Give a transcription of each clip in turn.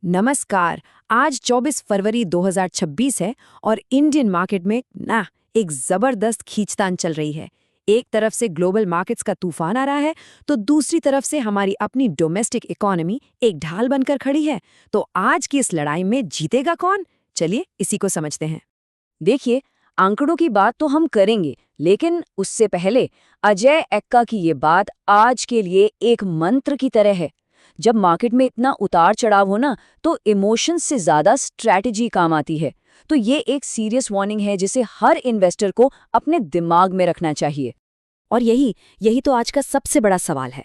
नमस्कार। आज 24 फरवरी 2026 है और इंडियन मार्केट में एक जबरदस्त खींचतान चल रही है। एक तरफ से ग्लोबल मार्केट्स का तूफान आ रहा है तो दूसरी तरफ से हमारी अपनी डोमेस्टिक इकोनॉमी एक ढाल बनकर खड़ी है। तो आज की इस लड़ाई में जीतेगा कौन? चलिए इसी को समझते हैं। देखिए, आंकड़ों की बात तो हम करेंगे, लेकिन उससे पहले अजय एक्का की ये बात आज के लिए एक मंत्र की तरह है। जब मार्केट में इतना उतार चढ़ाव हो ना, तो इमोशंस से ज्यादा स्ट्रैटेजी काम आती है। तो ये एक सीरियस वार्निंग है जिसे हर इन्वेस्टर को अपने दिमाग में रखना चाहिए। और यही तो आज का सबसे बड़ा सवाल है।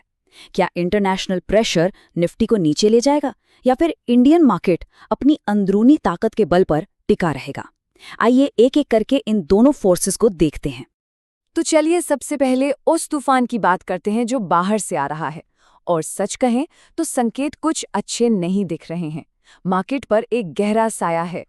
क्या इंटरनेशनल प्रेशर निफ्टी को नीचे ले जाएगा या फिर इंडियन मार्केट अपनी अंदरूनी ताकत के बल पर टिका रहेगा? आइए एक एक करके इन दोनों फोर्सेस को देखते हैं। तो चलिए सबसे पहले उस तूफान की बात करते हैं जो बाहर से आ रहा है। और सच कहें तो संकेत कुछ अच्छे नहीं दिख रहे हैं। मार्केट पर एक गहरा साया है।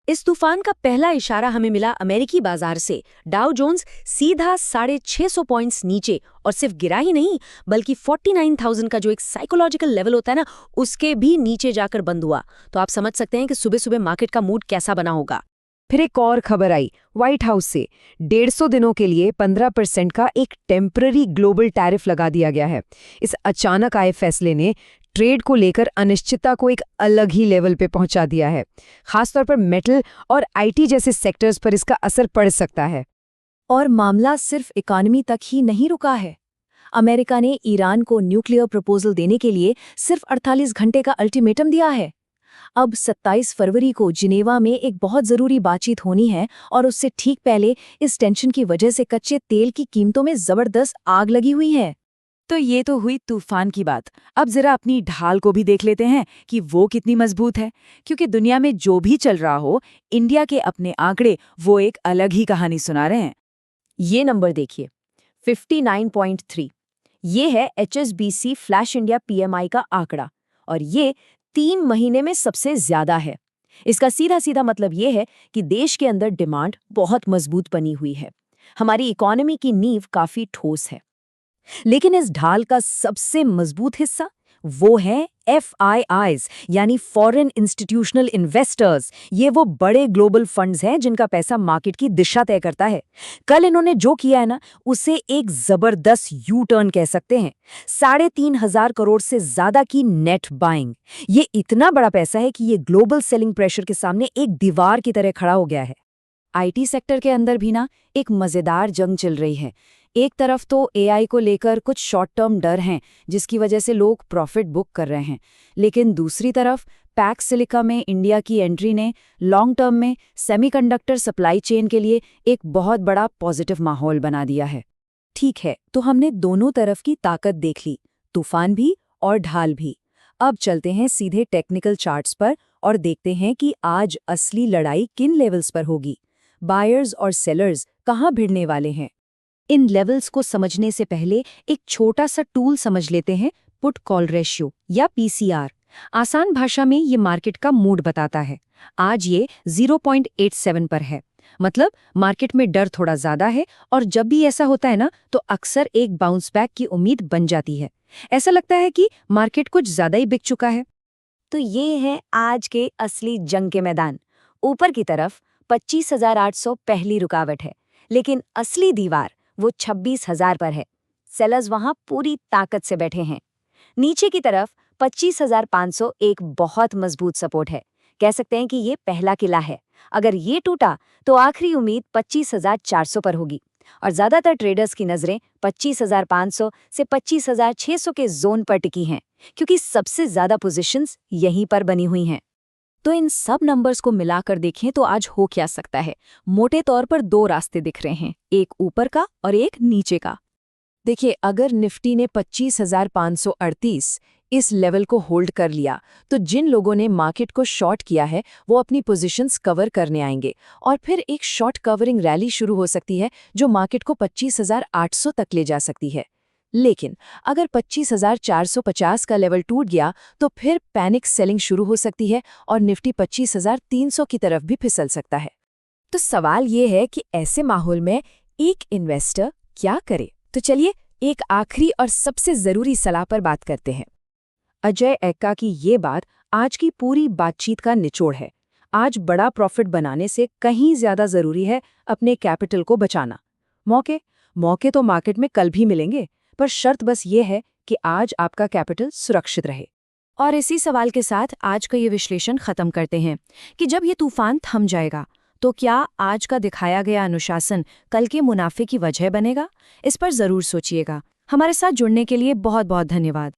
इस तूफान का पहला इशारा हमें मिला अमेरिकी बाजार से। डाउ जोन्स सीधा 650 पॉइंट्स नीचे, और सिर्फ गिरा ही नहीं बल्कि 49,000 का जो एक साइकोलॉजिकल लेवल होता है ना, उसके भी नीचे जाकर बंद हुआ। तो आप समझ सकते हैं कि सुबह सुबह मार्केट का मूड कैसा बना होगा। फिर एक और खबर आई व्हाइट हाउस से। 150 दिनों के लिए 15% का एक टेम्पररी ग्लोबल टैरिफ लगा दिया गया है। इस अचानक आए फैसले ने ट्रेड को लेकर अनिश्चितता को एक अलग ही लेवल पे पहुंचा दिया है। खासतौर पर मेटल और आईटी जैसे सेक्टर्स पर इसका असर पड़ सकता है। और मामला सिर्फ इकोनॉमी तक ही नहीं रुका है। अमेरिका ने ईरान को न्यूक्लियर प्रपोजल देने के लिए सिर्फ 48 घंटे का अल्टीमेटम दिया है। अब 27 फरवरी को जिनेवा में एक बहुत जरूरी बातचीत होनी है और उससे ठीक पहले इस टेंशन की वजह से कच्चे तेल की कीमतों में जबरदस्त आग लगी हुई है। तो ये तो हुई तूफान की बात। अब जरा अपनी ढाल को भी देख लेते हैं कि वो कितनी मजबूत है। क्योंकि दुनिया में जो भी चल रहा हो, इंडिया के अपने आंकड़े वो एक अलग ही कहानी सुना रहे हैं। ये नंबर देखिए, 59.3। ये है HSBC फ्लैश इंडिया PMI का आंकड़ा, और ये 3 महीने में सबसे ज्यादा है। इसका सीधा सीधा मतलब ये है कि देश के अंदर डिमांड बहुत मजबूत बनी हुई है। हमारी इकोनॉमी की नींव काफी ठोस है। लेकिन इस ढाल का सबसे मजबूत हिस्सा वो है FIIs, यानी फॉरेन इंस्टीट्यूशनल इन्वेस्टर्स। ये वो बड़े ग्लोबल फंड्स हैं जिनका पैसा मार्केट की दिशा तय करता है। कल इन्होंने जो किया है ना, उसे एक जबरदस्त यू टर्न कह सकते हैं। 3,500 करोड़ से ज्यादा की नेट बाइंग। ये इतना बड़ा पैसा है कि ये ग्लोबल सेलिंग प्रेशर के सामने एक दीवार की तरह खड़ा हो गया है। IT सेक्टर के अंदर भी ना एक मजेदार जंग चल रही है। एक तरफ तो AI को लेकर कुछ शॉर्ट टर्म डर हैं, जिसकी वजह से लोग प्रॉफिट बुक कर रहे हैं। लेकिन दूसरी तरफ पैक्स सिलिका में इंडिया की एंट्री ने लॉन्ग टर्म में सेमीकंडक्टर सप्लाई चेन के लिए एक बहुत बड़ा पॉजिटिव माहौल बना दिया है। ठीक है, तो हमने दोनों तरफ की ताकत देख ली, तूफान भी और ढाल भी। अब चलते हैं सीधे टेक्निकल चार्ट्स पर और देखते हैं कि आज असली लड़ाई किन लेवल्स पर होगी। बायर्स और सेलर्स कहाँ भिड़ने वाले हैं। इन लेवल्स को समझने से पहले एक छोटा सा टूल समझ लेते हैं, पुट कॉल रेशियो या PCR। आसान भाषा में ये मार्केट का मूड बताता है। आज ये 0.87 पर है। मतलब मार्केट में डर थोड़ा ज्यादा है, और जब भी ऐसा होता है ना, तो अक्सर एक बाउंस बैक की उम्मीद बन जाती है। ऐसा लगता है कि मार्केट कुछ ज्यादा ही बिक चुका है। तो ये है आज के असली जंग के मैदान। ऊपर की तरफ 25,800 पहली रुकावट है, लेकिन असली दीवार वो 26,000 पर है। सेलर्स वहां पूरी ताकत से बैठे हैं। नीचे की तरफ 25,500 एक बहुत मजबूत सपोर्ट है। कह सकते हैं कि ये पहला किला है। अगर ये टूटा तो आखिरी उम्मीद 25,400 पर होगी। और ज्यादातर ट्रेडर्स की नजरें 25,500 से 25,600 के जोन पर टिकी हैं, क्योंकि सबसे ज्यादा पोजीशंस यहीं पर बनी हुई हैं। तो इन सब नंबर्स को मिलाकर देखें तो आज हो क्या सकता है। मोटे तौर पर 2 रास्ते दिख रहे हैं, एक ऊपर का और एक नीचे का। देखिए, अगर निफ्टी ने 25,538 इस लेवल को होल्ड कर लिया, तो जिन लोगों ने मार्केट को शॉर्ट किया है वो अपनी पोजीशंस कवर करने आएंगे, और फिर एक शॉर्ट कवरिंग रैली शुरू हो सकती है जो मार्केट को 25,800 तक ले जा सकती है। लेकिन अगर 25,450 का लेवल टूट गया तो फिर पैनिक सेलिंग शुरू हो सकती है और निफ्टी 25,300 की तरफ भी फिसल सकता है। तो सवाल ये है कि ऐसे माहौल में एक इन्वेस्टर क्या करे। तो चलिए एक आखिरी और सबसे जरूरी सलाह पर बात करते हैं। अजय एक्का की ये बात आज की पूरी बातचीत का निचोड़ है। आज बड़ा प्रॉफिट बनाने से कहीं ज्यादा जरूरी है अपने कैपिटल को बचाना। मौके तो मार्केट में कल भी मिलेंगे, पर शर्त बस ये है कि आज आपका कैपिटल सुरक्षित रहे। और इसी सवाल के साथ आज का ये विश्लेषण खत्म करते हैं कि जब ये तूफान थम जाएगा तो क्या आज का दिखाया गया अनुशासन कल के मुनाफे की वजह बनेगा? इस पर जरूर सोचिएगा। हमारे साथ जुड़ने के लिए बहुत बहुत धन्यवाद।